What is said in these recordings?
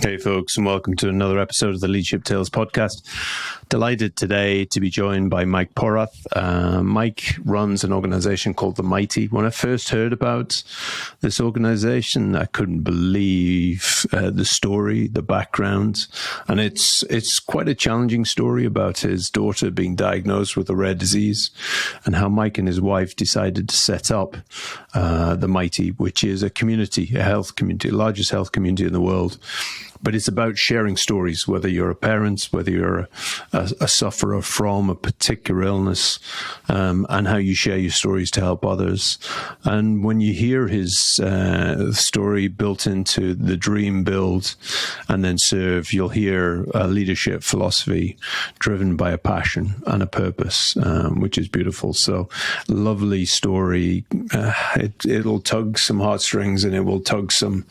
Hey folks, and welcome to another episode of the Leadership Tales podcast. Delighted today to be joined by Mike Porath. Mike runs an organization called The Mighty. When I first heard about this organization, I couldn't believe the story, the background. And it's quite a challenging story about his daughter being diagnosed with a rare disease and how Mike and his wife decided to set up The Mighty, which is a community, a health community, the largest health community in the world. But it's about sharing stories, whether you're a parent, whether you're a sufferer from a particular illness, and how you share your stories to help others. And when you hear his story built into the dream, build, and then serve, you'll hear a leadership philosophy driven by a passion and a purpose, which is beautiful. So lovely story. It'll tug some heartstrings, and it will tug some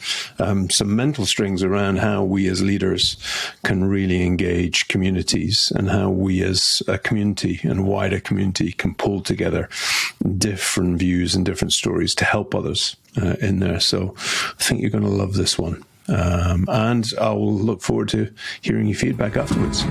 mental strings around how we as leaders can really engage communities, and how we as a community and wider community can pull together different views and different stories to help others in there. So I think you're going to love this one. And I'll look forward to hearing your feedback afterwards.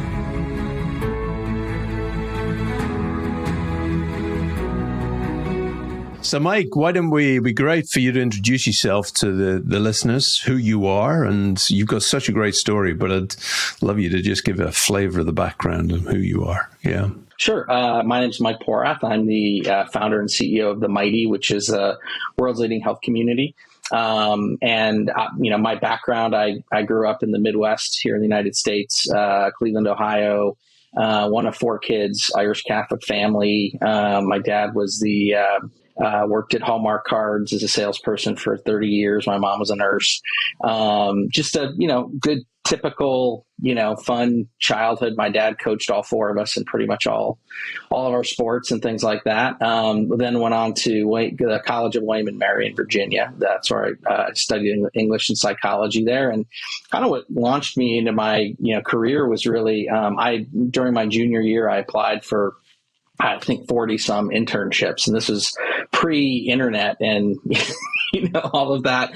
So, Mike, why don't it'd be great for you to introduce yourself to the listeners, who you are, and you've got such a great story, but I'd love you to just give a flavor of the background of who you are. Yeah. Sure. My name is Mike Porath. I'm the founder and CEO of The Mighty, which is a world's leading health community. My background, I grew up in the Midwest here in the United States, Cleveland, Ohio, one of four kids, Irish Catholic family. My dad was worked at Hallmark Cards as a salesperson for 30 years. My mom was a nurse. Just a, good, typical, fun childhood. My dad coached all four of us in pretty much all of our sports and things like that. Then went on to the College of William and Mary in Virginia. That's where I studied English and psychology there. And kind of what launched me into my, career was really, during my junior year, I applied for, I think 40 some internships, and this was pre-internet and all of that,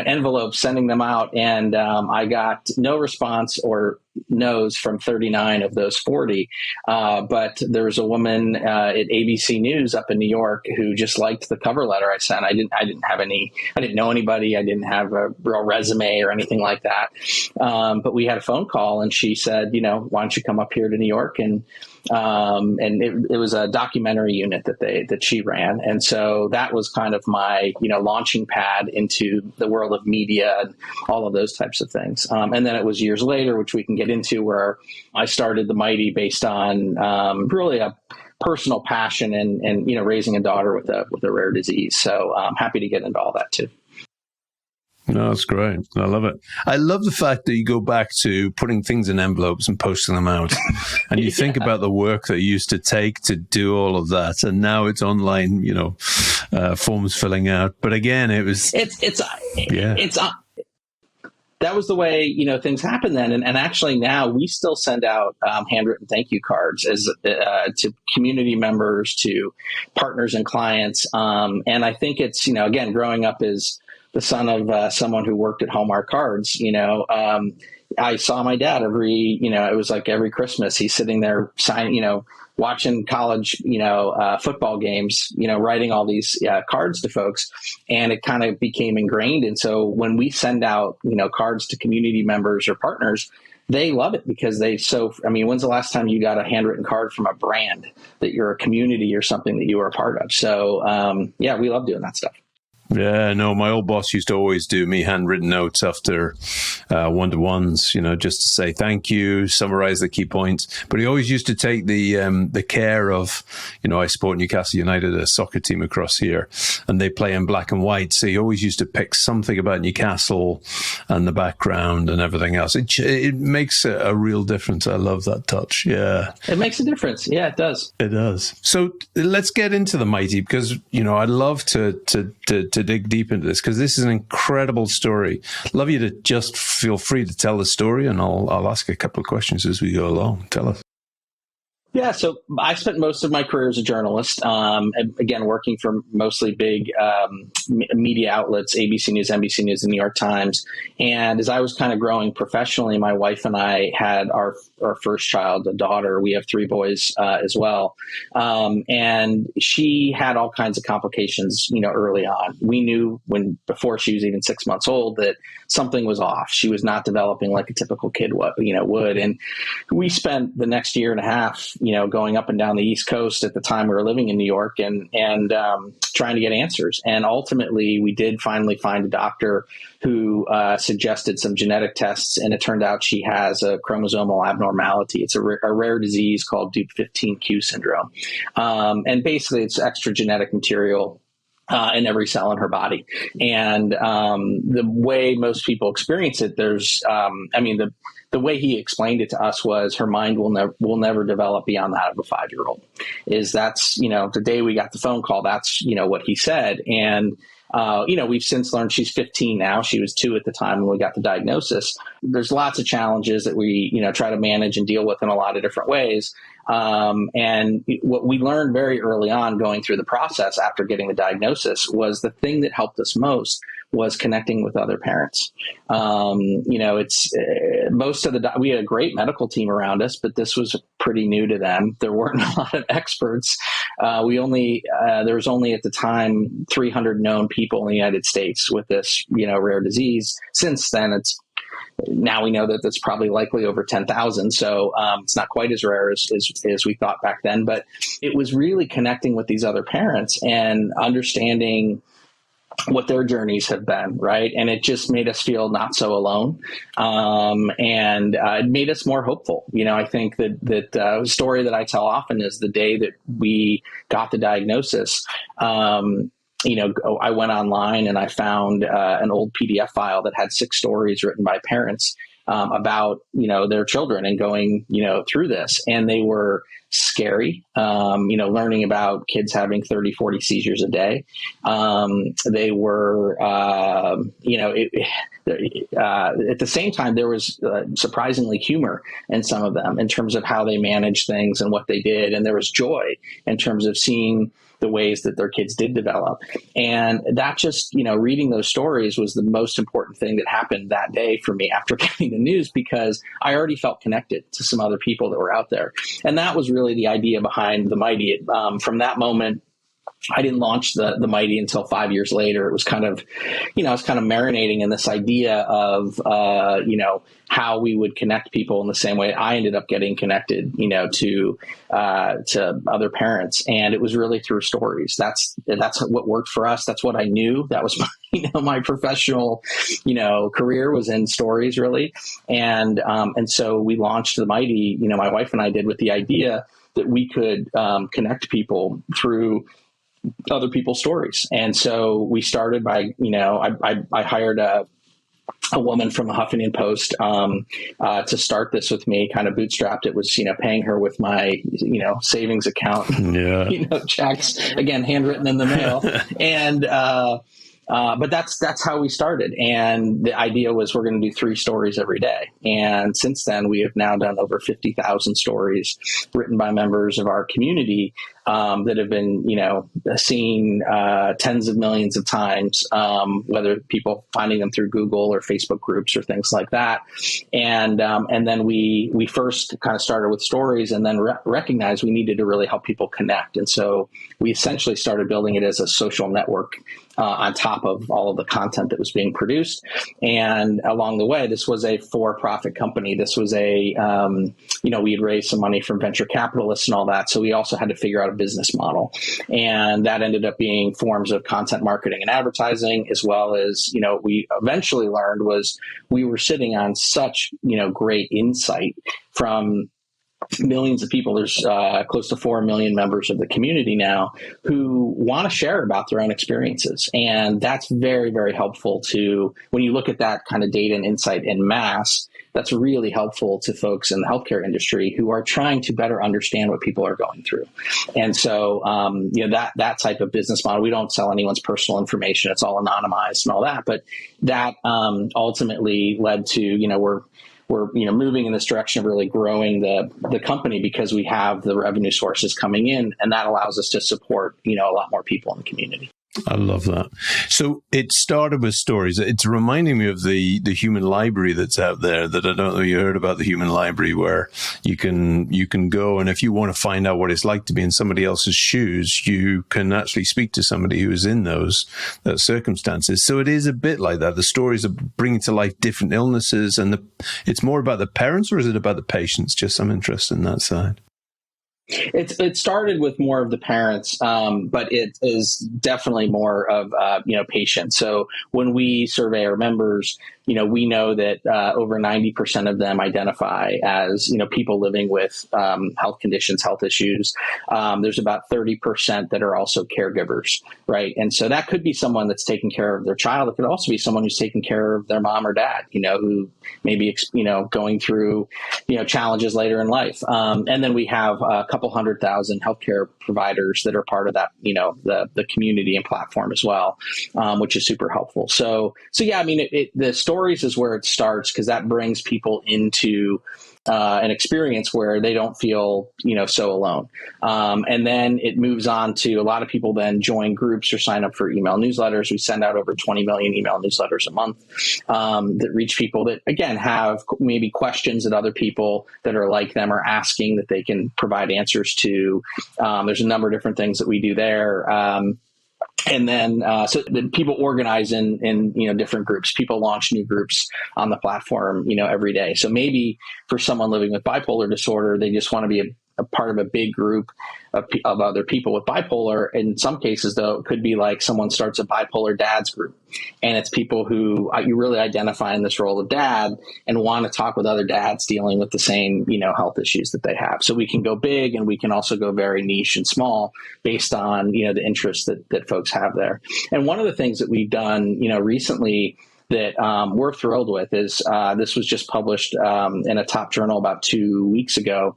envelopes, sending them out, and I got no response or no's from 39 of those 40. But there was a woman at ABC News up in New York who just liked the cover letter I sent. I didn't know anybody. I didn't have a real resume or anything like that. But we had a phone call, and she said, why don't you come up here to New York? And it was a documentary unit that she ran. And so that was kind of my, launching pad into the world of media and all of those types of things. And then it was years later, which we can get into, where I started The Mighty based on really a personal passion and raising a daughter with a rare disease. So I'm happy to get into all that too. No, that's great. I love it. I love the fact that you go back to putting things in envelopes and posting them out. And you think about the work that you used to take to do all of that. And now it's online, forms filling out. But again, that was the way, things happen then. And actually now we still send out handwritten thank you cards to community members, to partners and clients. And I think it's, again, growing up as the son of someone who worked at Hallmark Cards, I saw my dad it was like every Christmas, he's sitting there watching college, football games, writing all these cards to folks, and it kind of became ingrained. And so when we send out, cards to community members or partners, they love it because when's the last time you got a handwritten card from a brand that you're a community or something that you were a part of? So, we love doing that stuff. Yeah, no, my old boss used to always do me handwritten notes after one-to-ones, just to say thank you, summarize the key points. But he always used to take the care of, I support Newcastle United, a soccer team across here, and they play in black and white. So he always used to pick something about Newcastle and the background and everything else. It makes a real difference. I love that touch. Yeah. It makes a difference. Yeah, it does. It does. So let's get into The Mighty, because, I'd love to dig deep into this, because this is an incredible story. Love you to just feel free to tell the story, and I'll ask a couple of questions as we go along. Tell us. Yeah, so I spent most of my career as a journalist, and again, working for mostly big media outlets, ABC News, NBC News, and New York Times. And as I was kind of growing professionally, my wife and I had our first child, a daughter. We have three boys as well. And she had all kinds of complications, early on. We knew before she was even 6 months old that something was off. She was not developing like a typical kid would. And we spent the next year and a half, going up and down the East Coast. At the time we were living in New York and trying to get answers. And ultimately we did finally find a doctor who suggested some genetic tests. And it turned out she has a chromosomal abnormality. It's a rare disease called Dup15q syndrome. And basically it's extra genetic material in every cell in her body. And the way most people experience it, the way he explained it to us was her mind will never develop beyond that of a 5-year-old. That's the day we got the phone call, that's, what he said. And, we've since learned she's 15 now. She was 2 at the time when we got the diagnosis. There's lots of challenges that we, try to manage and deal with in a lot of different ways. And what we learned very early on going through the process after getting the diagnosis was the thing that helped us most was connecting with other parents. We had a great medical team around us, but this was pretty new to them. There weren't a lot of experts. There was only at the time 300 known people in the United States with this, rare disease. Since then, now we know that that's probably likely over 10,000. So it's not quite as rare as we thought back then. But it was really connecting with these other parents and understanding what their journeys have been, right? And it just made us feel not so alone. And it made us more hopeful. I think that story that I tell often is the day that we got the diagnosis. I went online and I found an old PDF file that had 6 stories written by parents about, their children and going, through this. And they were scary, learning about kids having 30, 40 seizures a day. They were, at the same time, there was surprisingly humor in some of them in terms of how they managed things and what they did. And there was joy in terms of seeing the ways that their kids did develop. And that just, reading those stories was the most important thing that happened that day for me after getting the news, because I already felt connected to some other people that were out there. And that was really the idea behind the Mighty. From that moment, I didn't launch the Mighty until 5 years later. It was kind of, marinating in this idea of, how we would connect people in the same way I ended up getting connected, to other parents. And it was really through stories. That's what worked for us. That's what I knew. That was my professional, career was in stories really. And so we launched the Mighty, my wife and I did, with the idea that we could connect people through other people's stories. And so we started by, I hired a woman from the Huffington Post to start this with me, kind of bootstrapped. It was, paying her with my, savings account, checks, again, handwritten in the mail. And, but that's how we started. And the idea was we're going to do 3 stories every day. And since then, we have now done over 50,000 stories written by members of our community that have been, seen tens of millions of times, whether people finding them through Google or Facebook groups or things like that. And then we first kind of started with stories and then recognized we needed to really help people connect. And so we essentially started building it as a social network on top of all of the content that was being produced. And along the way, this was a for-profit company. This was we had raised some money from venture capitalists and all that. So we also had to figure out a business model. And that ended up being forms of content marketing and advertising, as well as, we eventually learned was we were sitting on such, great insight from millions of people. There's close to 4 million members of the community now who want to share about their own experiences. And that's very, very helpful to, when you look at that kind of data and insight in mass, that's really helpful to folks in the healthcare industry who are trying to better understand what people are going through. And so, that type of business model, we don't sell anyone's personal information. It's all anonymized and all that. But that ultimately led to, we're moving in this direction of really growing the company because we have the revenue sources coming in, and that allows us to support, a lot more people in the community. I love that. So it started with stories. It's reminding me of the human library that's out there that I don't know if you heard about, the human library, where you can go, and if you want to find out what it's like to be in somebody else's shoes, you can actually speak to somebody who is in those circumstances. So it is a bit like that. The stories are bringing to life different illnesses, and it's more about the parents, or is it about the patients? Just some interest in that side. It started with more of the parents, but it is definitely more of patients. So when we survey our members, we know that over 90% of them identify as people living with health conditions, health issues. There's about 30% that are also caregivers, right? And so that could be someone that's taking care of their child. It could also be someone who's taking care of their mom or dad, who may be going through challenges later in life. And then we have a couple 100,000 healthcare providers that are part of that, the community and platform as well, which is super helpful. So yeah, I mean, the stories is where it starts, because that brings people into an experience where they don't feel, so alone. And then it moves on to a lot of people then join groups or sign up for email newsletters. We send out over 20 million email newsletters a month that reach people that, again, have maybe questions that other people that are like them are asking that they can provide answers to. There's a number of different things that we do there. And then, so the people organize in different groups. People launch new groups on the platform, every day. So maybe for someone living with bipolar disorder, they just want to be a part of a big group of other people with bipolar. In some cases, though, it could be like someone starts a bipolar dads group, and it's people who you really identify in this role of dad and want to talk with other dads dealing with the same, health issues that they have. So we can go big, and we can also go very niche and small based on, the interests that folks have there. And one of the things that we've done, recently that we're thrilled with is this was just published in a top journal about 2 weeks ago.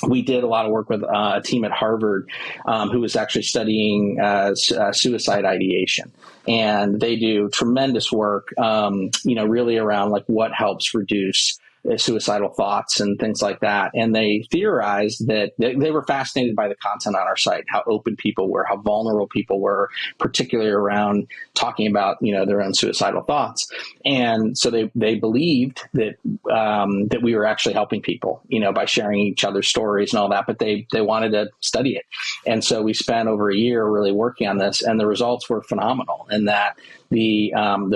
We did a lot of work with a team at Harvard who was actually studying suicide ideation. And they do tremendous work, really around like what helps reduce suicidal thoughts and things like that. And they theorized that they were fascinated by the content on our site, how open people were, how vulnerable people were, particularly around talking about, their own suicidal thoughts. And so they believed that that we were actually helping people, by sharing each other's stories and all that, but they wanted to study it. And so we spent over a year really working on this, and the results were phenomenal in that the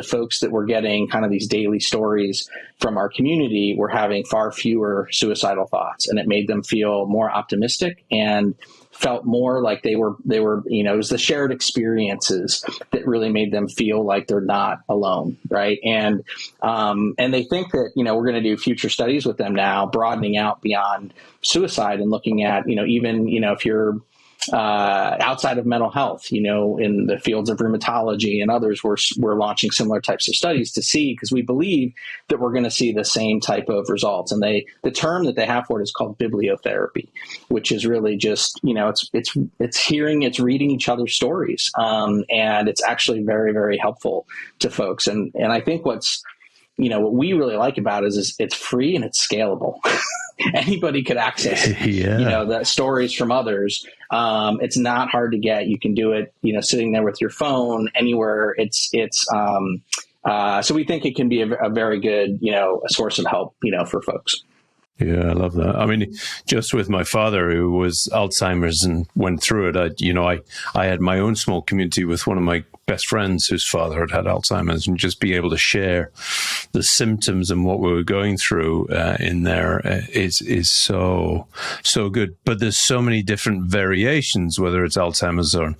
folks that were getting kind of these daily stories from our community were having far fewer suicidal thoughts, and it made them feel more optimistic and felt more like they were, it was the shared experiences that really made them feel like they're not alone. Right. And they think that, we're going to do future studies with them now, broadening out beyond suicide and looking at, even, if you're outside of mental health, in the fields of rheumatology and others, we're launching similar types of studies to see, because we believe that we're going to see the same type of results. And the term that they have for it is called bibliotherapy, which is really just, it's reading each other's stories. And it's actually very, very helpful to folks. And I think what we really like about it is it's free and it's scalable. Anybody could access, the stories from others. It's not hard to get. You can do it, sitting there with your phone anywhere. So we think it can be a very good, a source of help, for folks. Yeah, I love that. I mean, just with my father, who was Alzheimer's and went through it, I had my own small community with one of my best friends whose father had Alzheimer's, and just be able to share the symptoms and what we were going through in there is so good. But there's so many different variations, whether it's Alzheimer's or,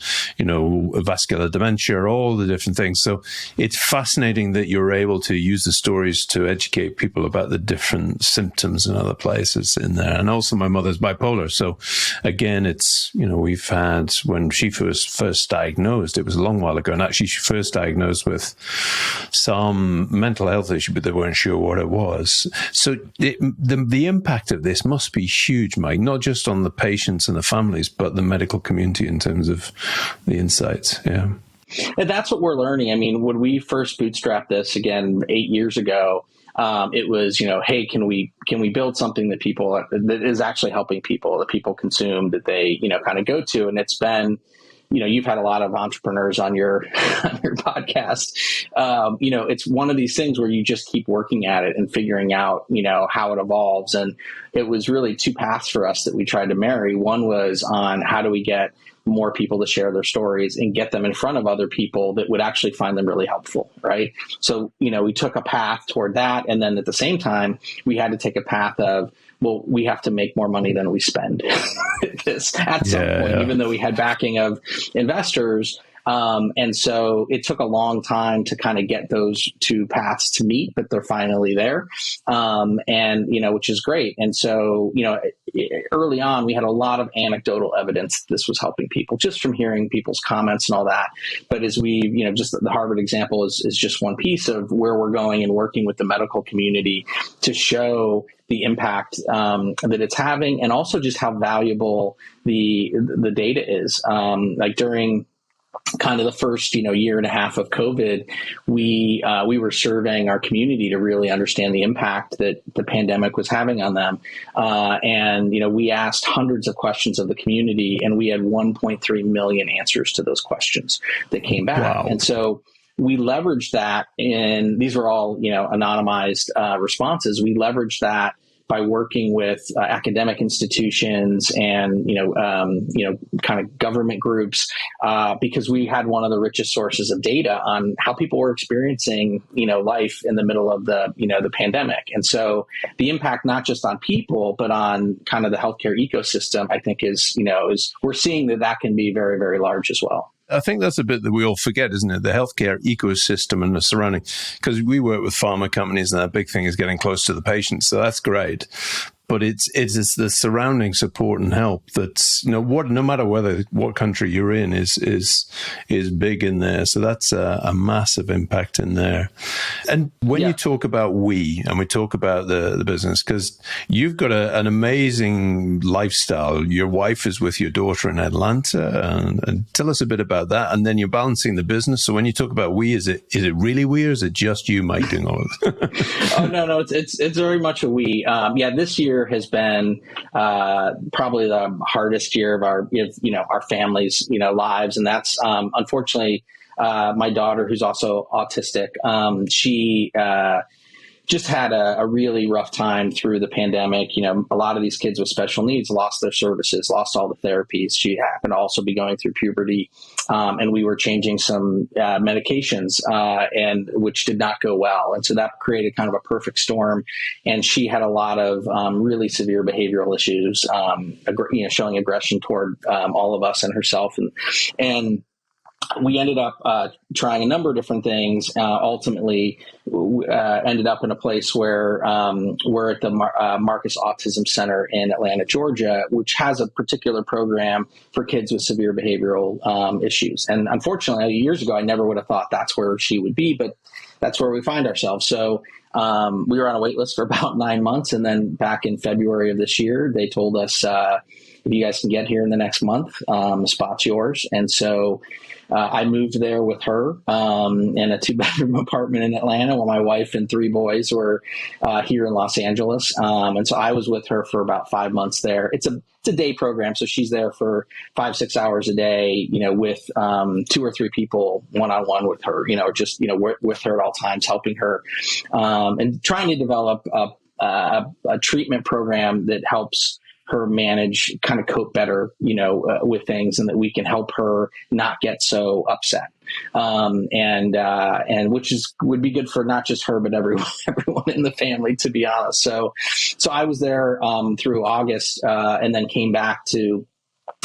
vascular dementia, all the different things. So it's fascinating that you're able to use the stories to educate people about the different symptoms and other places in there. And also my mother's bipolar. So again, it's, we've had, when she was first diagnosed, it was a long while ago, and actually she first diagnosed with some mental health issue, but they weren't sure what it was. So the impact of this must be huge, Mike, not just on the patients and the families, but the medical community in terms of the insights. Yeah. And that's what we're learning. I mean, when we first bootstrapped this again 8 years ago, It was, hey, can we build something that is actually helping people, that people consume, that they, kind of go to. And it's been, you've had a lot of entrepreneurs on your on your podcast. It's one of these things where you just keep working at it and figuring out, how it evolves. And it was really two paths for us that we tried to marry. One was on how do we get more people to share their stories and get them in front of other people that would actually find them really helpful, right? So, we took a path toward that. And then at the same time, we had to take a path of, well, we have to make more money than we spend at some point, even though we had backing of investors. And so it took a long time to kind of get those two paths to meet, but they're finally there. Which is great. And so, early on, we had a lot of anecdotal evidence that this was helping people just from hearing people's comments and all that. But as we, just the Harvard example is just one piece of where we're going and working with the medical community to show the impact that it's having, and also just how valuable the data is. Like during kind of the first, year and a half of COVID, we were surveying our community to really understand the impact that the pandemic was having on them. We asked hundreds of questions of the community, and we had 1.3 million answers to those questions that came back. Wow. And so we leveraged that, and these were all, anonymized responses. We leveraged that by working with academic institutions and, kind of government groups, because we had one of the richest sources of data on how people were experiencing, life in the middle of the pandemic. And so the impact, not just on people, but on kind of the healthcare ecosystem, I think is we're seeing that can be very, very large as well. I think that's a bit that we all forget, isn't it? The healthcare ecosystem and the surrounding, because we work with pharma companies and that big thing is getting close to the patient. So that's great. But it's the surrounding support and help that's, no matter what country you're in is big in there. So that's a massive impact in there. And when you talk about we talk about the business, because you've got an amazing lifestyle. Your wife is with your daughter in Atlanta, and tell us a bit about that. And then you're balancing the business. So when you talk about we, is it really we, or is it just you, Mike, doing all of it? Oh, no, it's very much a we. This year has been probably the hardest year of our family's lives, and that's unfortunately my daughter, who's also autistic. She just had a really rough time through the pandemic. A lot of these kids with special needs lost their services, lost all the therapies. She happened to also be going through puberty, and we were changing some medications, and which did not go well. And so that created kind of a perfect storm. And she had a lot of really severe behavioral issues, showing aggression toward all of us and herself, and we ended up trying a number of different things. Ultimately, ended up in a place where we're at the Marcus Autism Center in Atlanta, Georgia, which has a particular program for kids with severe behavioral issues. And unfortunately, years ago, I never would have thought that's where she would be, but that's where we find ourselves. So we were on a wait list for about 9 months. And then back in February of this year, they told us, if you guys can get here in the next month, the spot's yours. And so I moved there with her in a 2-bedroom apartment in Atlanta while my wife and 3 boys were here in Los Angeles. And so I was with her for about 5 months there. It's a day program. So she's there for 5-6 hours a day, with 2 or 3 people one-on-one with her, just, with her at all times, helping her and trying to develop a treatment program that helps her manage, kind of cope better, with things, and that we can help her not get so upset. And which would be good for not just her, but everyone in the family, to be honest. So I was there, through August, and then came back to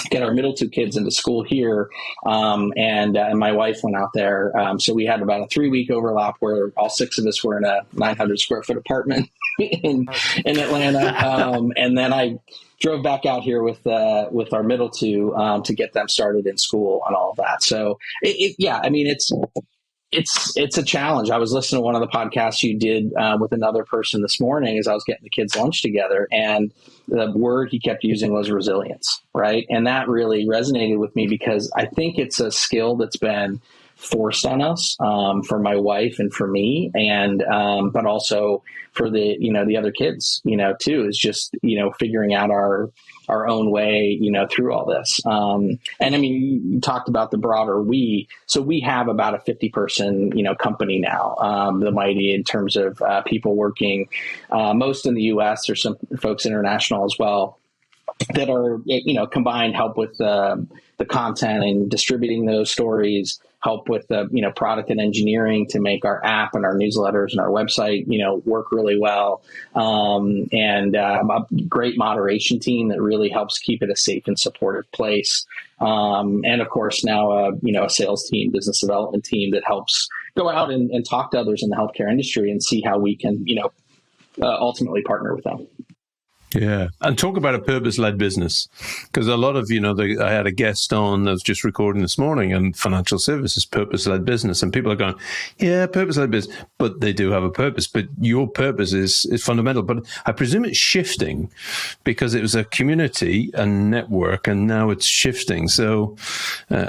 get our middle 2 kids into school here. And my wife went out there. So we had about a 3-week overlap where all 6 of us were in a 900 square foot apartment in Atlanta. And then I drove back out here with our middle 2 to get them started in school and all of that. So it's a challenge. I was listening to one of the podcasts you did with another person this morning as I was getting the kids lunch together, and the word he kept using was resilience, right? And that really resonated with me because I think it's a skill that's been forced on us, for my wife and for me, and but also for the other kids, too, is just, figuring out our own way, through all this. And I mean, you talked about the broader we. So we have about a 50-person, company now, the Mighty, in terms of people working, most in the U.S. There's some folks international as well, that are, combined help with the content and distributing those stories, help with the, product and engineering to make our app and our newsletters and our website, work really well. And a great moderation team that really helps keep it a safe and supportive place. And of course now, a sales team, business development team that helps go out and talk to others in the healthcare industry and see how we can, ultimately partner with them. Yeah. And talk about a purpose-led business, because a lot of, I had a guest on that was just recording this morning, and financial services, purpose-led business. And people are going, yeah, purpose-led business, but they do have a purpose. But your purpose is fundamental. But I presume it's shifting, because it was a community and network, and now it's shifting. So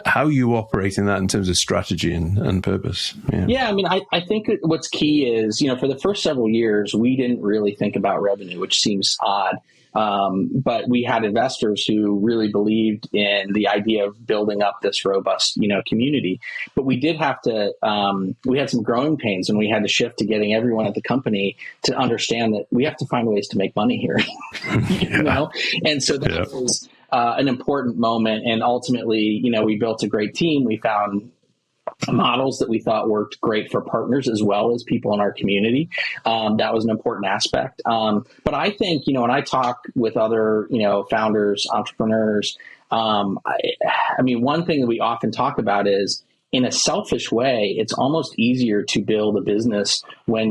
how are you operating that in terms of strategy and purpose? Yeah, I mean, I think what's key is, for the first several years, we didn't really think about revenue, which seems odd. But we had investors who really believed in the idea of building up this robust, community. But we did have to, we had some growing pains, and we had to shift to getting everyone at the company to understand that we have to find ways to make money here, And so that was an important moment. And ultimately, we built a great team. We found models that we thought worked great for partners as well as people in our community. That was an important aspect. But I think, when I talk with other, founders, entrepreneurs, I mean, one thing that we often talk about is, in a selfish way, it's almost easier to build a business when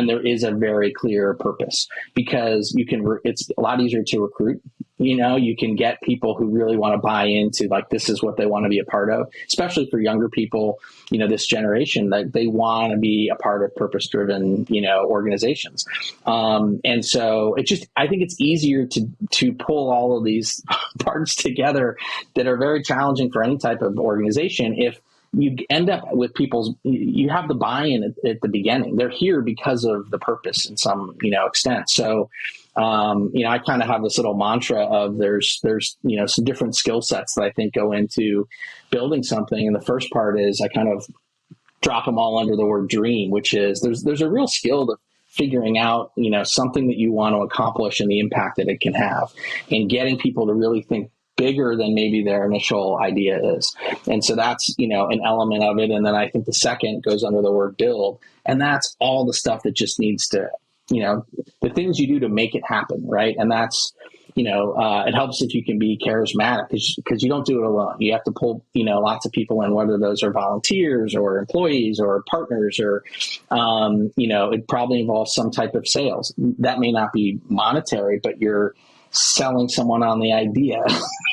there is a very clear purpose, because it's a lot easier to recruit. You can get people who really want to buy into, like, this is what they want to be a part of, especially for younger people, this generation, that they want to be a part of purpose-driven, organizations. And so I think it's easier to pull all of these parts together that are very challenging for any type of organization if you end up with you have the buy-in at the beginning. They're here because of the purpose in some, extent. So, I kind of have this little mantra of there's, some different skill sets that I think go into building something. And the first part is I kind of drop them all under the word dream, which is there's a real skill to figuring out, something that you want to accomplish and the impact that it can have, and getting people to really think bigger than maybe their initial idea is. And so that's, an element of it. And then I think the second goes under the word build. And that's all the stuff that just needs to, the things you do to make it happen. Right. And that's, it helps if you can be charismatic, because you don't do it alone. You have to pull, lots of people in, whether those are volunteers or employees or partners, or, it probably involves some type of sales. That may not be monetary, but you're selling someone on the idea,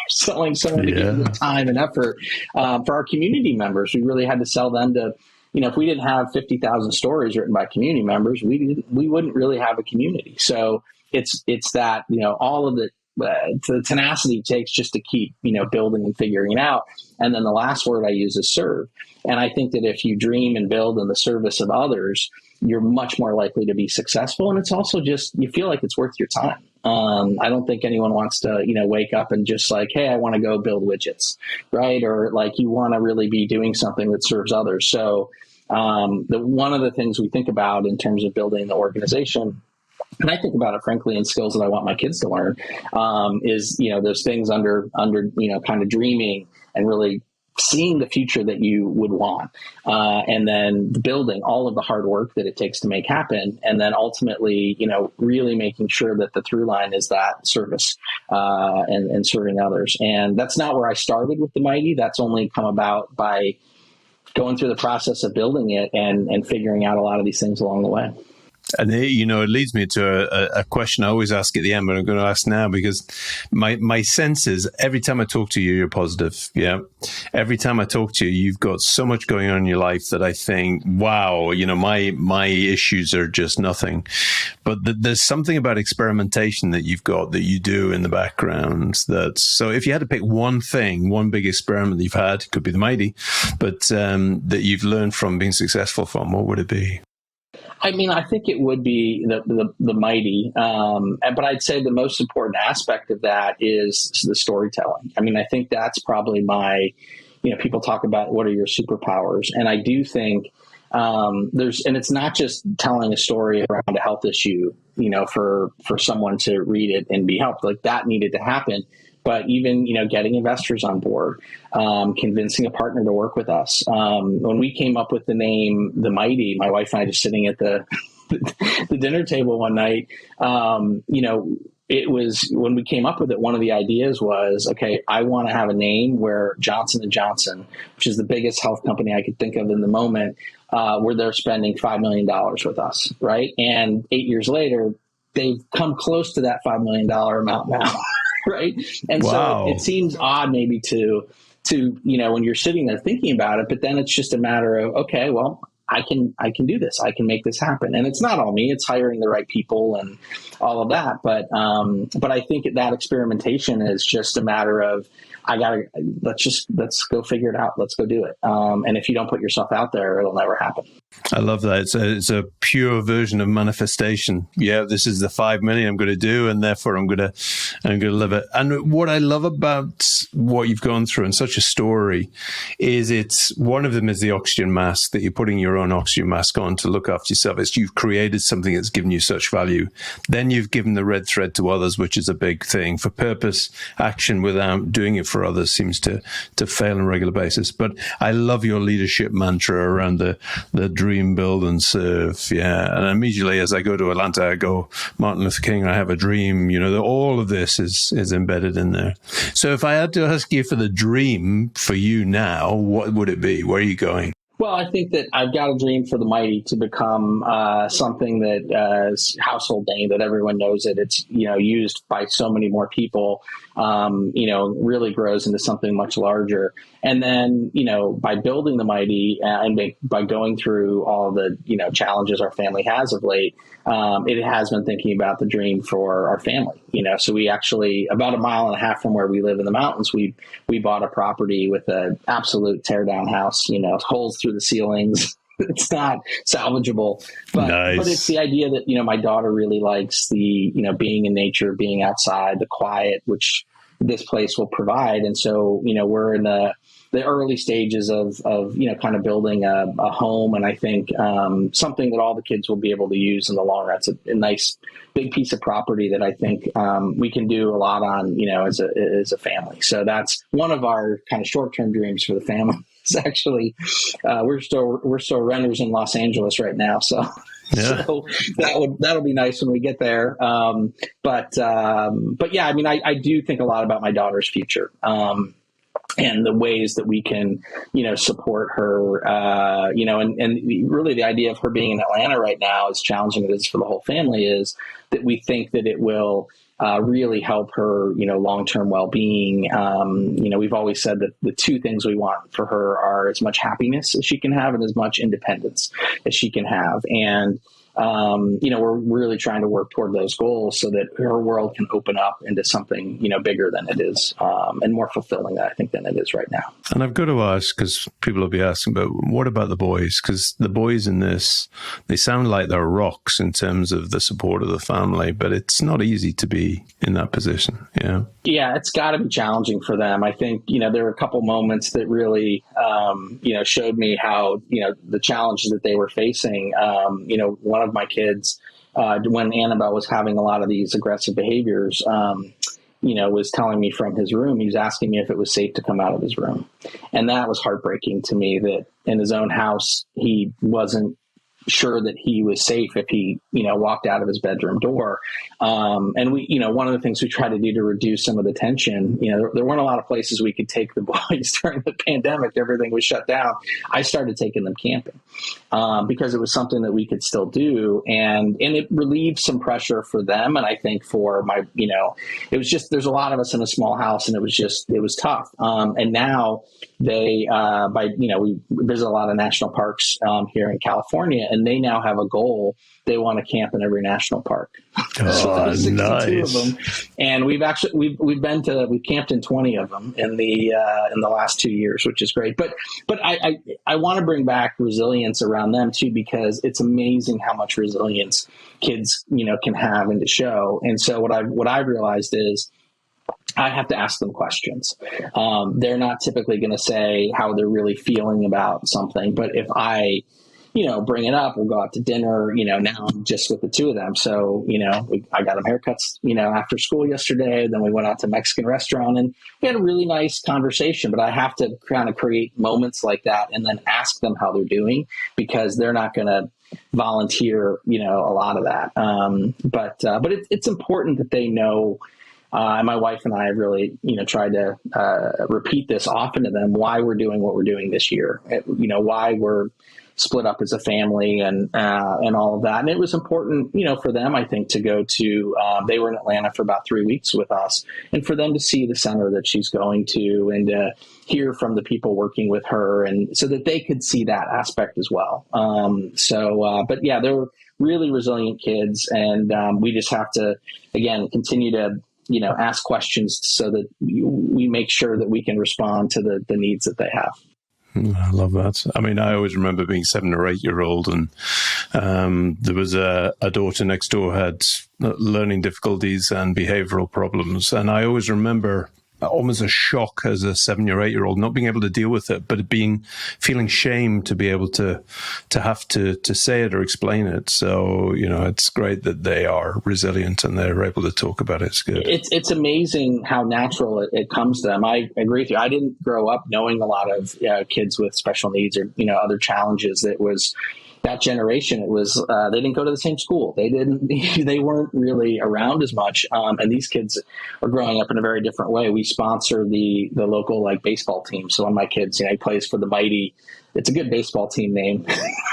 selling someone to give you time and effort. For our community members, we really had to sell them to, if we didn't have 50,000 stories written by community members, we wouldn't really have a community. So it's that, all of the tenacity it takes just to keep, building and figuring it out. And then the last word I use is serve. And I think that if you dream and build in the service of others, you're much more likely to be successful. And it's also just, you feel like it's worth your time. I don't think anyone wants to, wake up and just like, hey, I want to go build widgets, right? Or like, you want to really be doing something that serves others. So one of the things we think about in terms of building the organization, and I think about it, frankly, in skills that I want my kids to learn, is, those things under, kind of dreaming and really seeing the future that you would want, and then building all of the hard work that it takes to make happen. And then ultimately, really making sure that the through line is that service, and serving others. And that's not where I started with the Mighty. That's only come about by going through the process of building it and figuring out a lot of these things along the way. And it leads me to a question I always ask at the end, but I'm going to ask now because my sense is every time I talk to you, you're positive. Yeah. Every time I talk to you, you've got so much going on in your life that I think, wow, my issues are just nothing. But there's something about experimentation that you've got that you do in the background. So if you had to pick one thing, one big experiment that you've had, it could be the Mighty, but that you've learned from being successful from, what would it be? I mean, I think it would be the Mighty, but I'd say the most important aspect of that is the storytelling. I mean, I think that's probably people talk about what are your superpowers, and I do think and it's not just telling a story around a health issue, for someone to read it and be helped. Like that needed to happen. But even, getting investors on board, convincing a partner to work with us. When we came up with the name, The Mighty, my wife and I just sitting at the dinner table one night, it was when we came up with it, one of the ideas was, okay, I want to have a name where Johnson & Johnson, which is the biggest health company I could think of in the moment, where they're spending $5 million with us, right? And 8 years later, they've come close to that $5 million amount now. Right. And wow. So it seems odd maybe to, when you're sitting there thinking about it, but then it's just a matter of, okay, well, I can do this. I can make this happen. And it's not all me, it's hiring the right people and all of that. But I think that experimentation is just a matter of, let's go figure it out. Let's go do it. And if you don't put yourself out there, it'll never happen. I love that. It's a pure version of manifestation. Yeah, this is the 5 million I'm going to do, and therefore I'm going to live it. And what I love about what you've gone through and such a story is one of them is the oxygen mask, that you're putting your own oxygen mask on to look after yourself. It's you've created something that's given you such value. Then you've given the red thread to others, which is a big thing. For purpose, action without doing it for others seems to fail on a regular basis. But I love your leadership mantra around the dream, build, and serve. Yeah. And immediately as I go to Atlanta, I go, Martin Luther King, I have a dream. All of this is embedded in there. So if I had to ask you for the dream for you now, what would it be? Where are you going? Well, I think that I've got a dream for the Mighty to become something that is household name, that everyone knows it. It's, used by so many more people, really grows into something much larger. And then, by building the Mighty and by going through all the, challenges our family has of late, it has been thinking about the dream for our family, so we actually, about 1.5 miles from where we live in the mountains, we bought a property with an absolute tear down house, holes through the ceilings. It's not salvageable, but nice. But it's the idea that, my daughter really likes the, being in nature, being outside, the quiet, which this place will provide. And so, we're in the early stages of kind of building a home. And I think something that all the kids will be able to use in the long run. It's a nice big piece of property that I think we can do a lot on, as a family. So that's one of our kind of short-term dreams for the family. It's actually, we're still renters in Los Angeles right now. So, yeah. So that'll be nice when we get there. But yeah, I mean, I do think a lot about my daughter's future. And the ways that we can, support her, and really the idea of her being in Atlanta right now, as challenging as it is for the whole family, is that we think that it will really help her, long-term well-being. We've always said that the two things we want for her are as much happiness as she can have and as much independence as she can have. And, we're really trying to work toward those goals so that her world can open up into something, bigger than it is, and more fulfilling, I think, than it is right now. And I've got to ask, because people will be asking, but what about the boys? Because the boys in this, they sound like they're rocks in terms of the support of the family, but it's not easy to be in that position. Yeah. Yeah, it's got to be challenging for them. I think, there were a couple moments that really, showed me how, the challenges that they were facing. One of my kids, when Annabelle was having a lot of these aggressive behaviors, was telling me from his room, he was asking me if it was safe to come out of his room. And that was heartbreaking to me, that in his own house, he wasn't sure that he was safe if he, walked out of his bedroom door. And we, one of the things we try to do to reduce some of the tension, there weren't a lot of places we could take the boys during the pandemic. Everything was shut down. I started taking them camping because it was something that we could still do. And it relieved some pressure for them. And I think for my, it was just, there's a lot of us in a small house, and it was tough. And now they, we visit a lot of national parks here in California, and they now have a goal. They want to camp in every national park. So there's 62 nice. of them, and we've camped in 20 of them in the last 2 years, which is great. But I want to bring back resilience around them too, because it's amazing how much resilience kids can have and to show. And so what I've realized is, I have to ask them questions. They're not typically going to say how they're really feeling about something, but if I, bring it up, we'll go out to dinner, now I'm just with the two of them. So, I got them haircuts, after school yesterday, then we went out to a Mexican restaurant and we had a really nice conversation, but I have to kind of create moments like that and then ask them how they're doing, because they're not going to volunteer, a lot of that. But it's important that they know. And my wife and I have really, tried to repeat this often to them, why we're doing what we're doing this year, why we're split up as a family and all of that. And it was important, for them, I think, to go to, they were in Atlanta for about 3 weeks with us, and for them to see the center that she's going to and to hear from the people working with her, and so that they could see that aspect as well. But yeah, they're really resilient kids, and we just have to, again, continue to ask questions so that we make sure that we can respond to the needs that they have. I love that. I mean, I always remember being 7 or 8 year old, and there was a daughter next door had learning difficulties and behavioral problems. And I always remember almost a shock as a 7 or 8 year old, not being able to deal with it, but feeling shame to be able to have to say it or explain it. So, it's great that they are resilient and they're able to talk about it. It's good. It's amazing how natural it comes to them. I agree with you. I didn't grow up knowing a lot of kids with special needs or, other challenges. It was that generation. It was, they didn't go to the same school. They weren't really around as much. And these kids are growing up in a very different way. We sponsor the local baseball team. So one of my kids, he plays for the Mighty. It's a good baseball team name.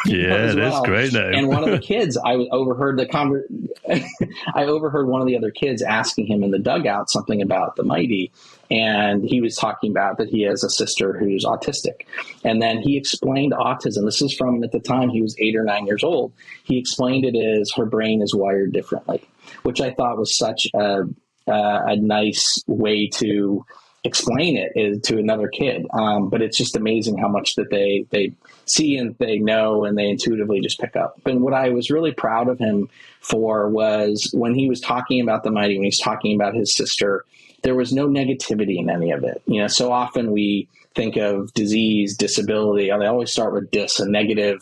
Yeah, it is a great name. And one of the kids, I overheard I overheard one of the other kids asking him in the dugout something about the Mighty. And he was talking about that he has a sister who's autistic. And then he explained autism. This is from at the time he was 8 or 9 years old. He explained it as her brain is wired differently, which I thought was such a nice way to explain it to another kid. But it's just amazing how much that they see and they know and they intuitively just pick up. And what I was really proud of him for was when he was talking about the Mighty, when he's talking about his sister, there was no negativity in any of it. So often we think of disease, disability, they always start with dis, a negative,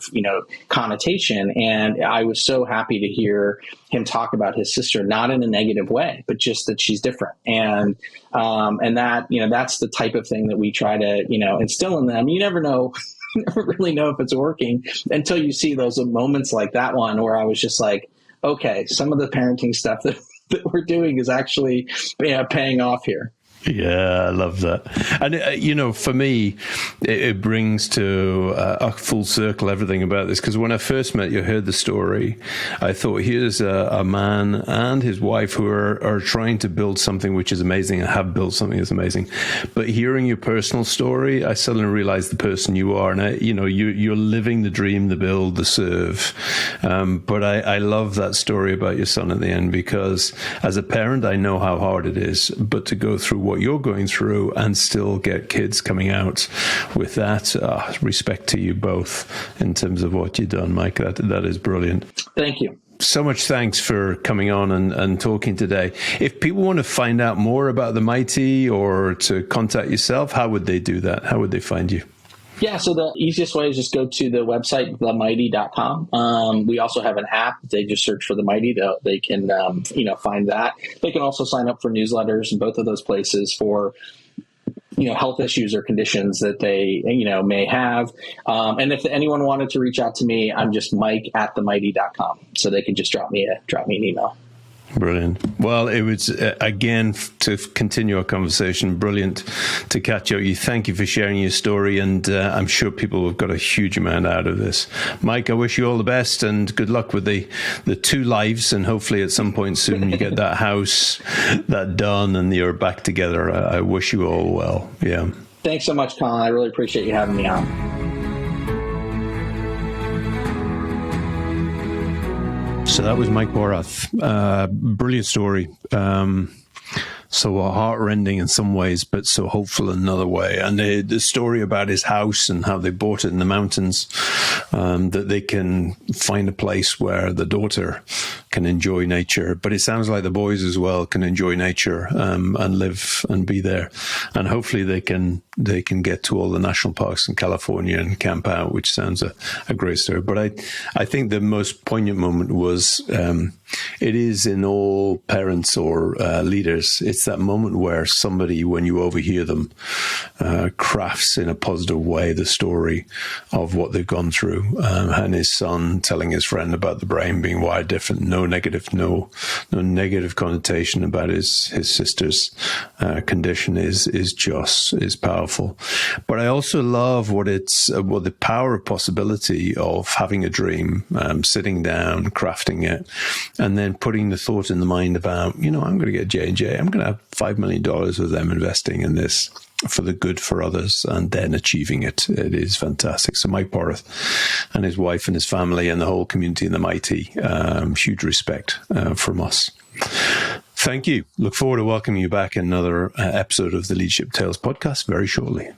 connotation. And I was so happy to hear him talk about his sister, not in a negative way, but just that she's different. And that, that's the type of thing that we try to, instill in them. You never know. You never really know if it's working until you see those moments like that one where I was just like, okay, some of the parenting stuff that we're doing is actually paying off here. Yeah, I love that. And, for me, it brings to a full circle everything about this. Because when I first met you, heard the story, I thought, here's a man and his wife who are trying to build something which is amazing and have built something that's amazing. But hearing your personal story, I suddenly realized the person you are. And, you're living the dream, the build, the serve. But I love that story about your son at the end, because as a parent, I know how hard it is. But to go through what you're going through and still get kids coming out with that, respect to you both in terms of what you've done, Mike. That is brilliant. Thank you. So much thanks for coming on and talking today. If people want to find out more about the Mighty or to contact yourself, how would they do that? How would they find you? Yeah, so the easiest way is just go to the website, themighty.com. We also have an app. They just search for The Mighty. They can, find that. They can also sign up for newsletters in both of those places for health issues or conditions that they, may have. And if anyone wanted to reach out to me, I'm just mike@themighty.com. So they can just drop me an email. Brilliant. Well, it was, again, to continue our conversation, brilliant to catch up with you. Thank you for sharing your story, and I'm sure people have got a huge amount out of this. Mike, I wish you all the best, and good luck with the 2 lives, and hopefully at some point soon you get that house that done and you're back together. I wish you all well. Yeah. Thanks so much, Colin. I really appreciate you having me on. So that was Mike Porath. Brilliant story. So heart-rending in some ways, but so hopeful in another way. And the story about his house and how they bought it in the mountains, that they can find a place where the daughter can enjoy nature. But it sounds like the boys as well can enjoy nature and live and be there. And hopefully they can get to all the national parks in California and camp out, which sounds a great story. But I think the most poignant moment was it is in all parents or leaders. It's that moment where somebody, when you overhear them, crafts in a positive way the story of what they've gone through. And his son telling his friend about the brain being wired different, no negative connotation about his sister's condition is powerful. But I also love what the power of possibility of having a dream, sitting down, crafting it, and then putting the thought in the mind about, I'm going to get J&J. I'm going to have $5 million with them investing in this for the good for others and then achieving it. It is fantastic. So Mike Porath and his wife and his family and the whole community in the Mighty, huge respect from us. Thank you. Look forward to welcoming you back in another episode of the Leadership Tales podcast very shortly.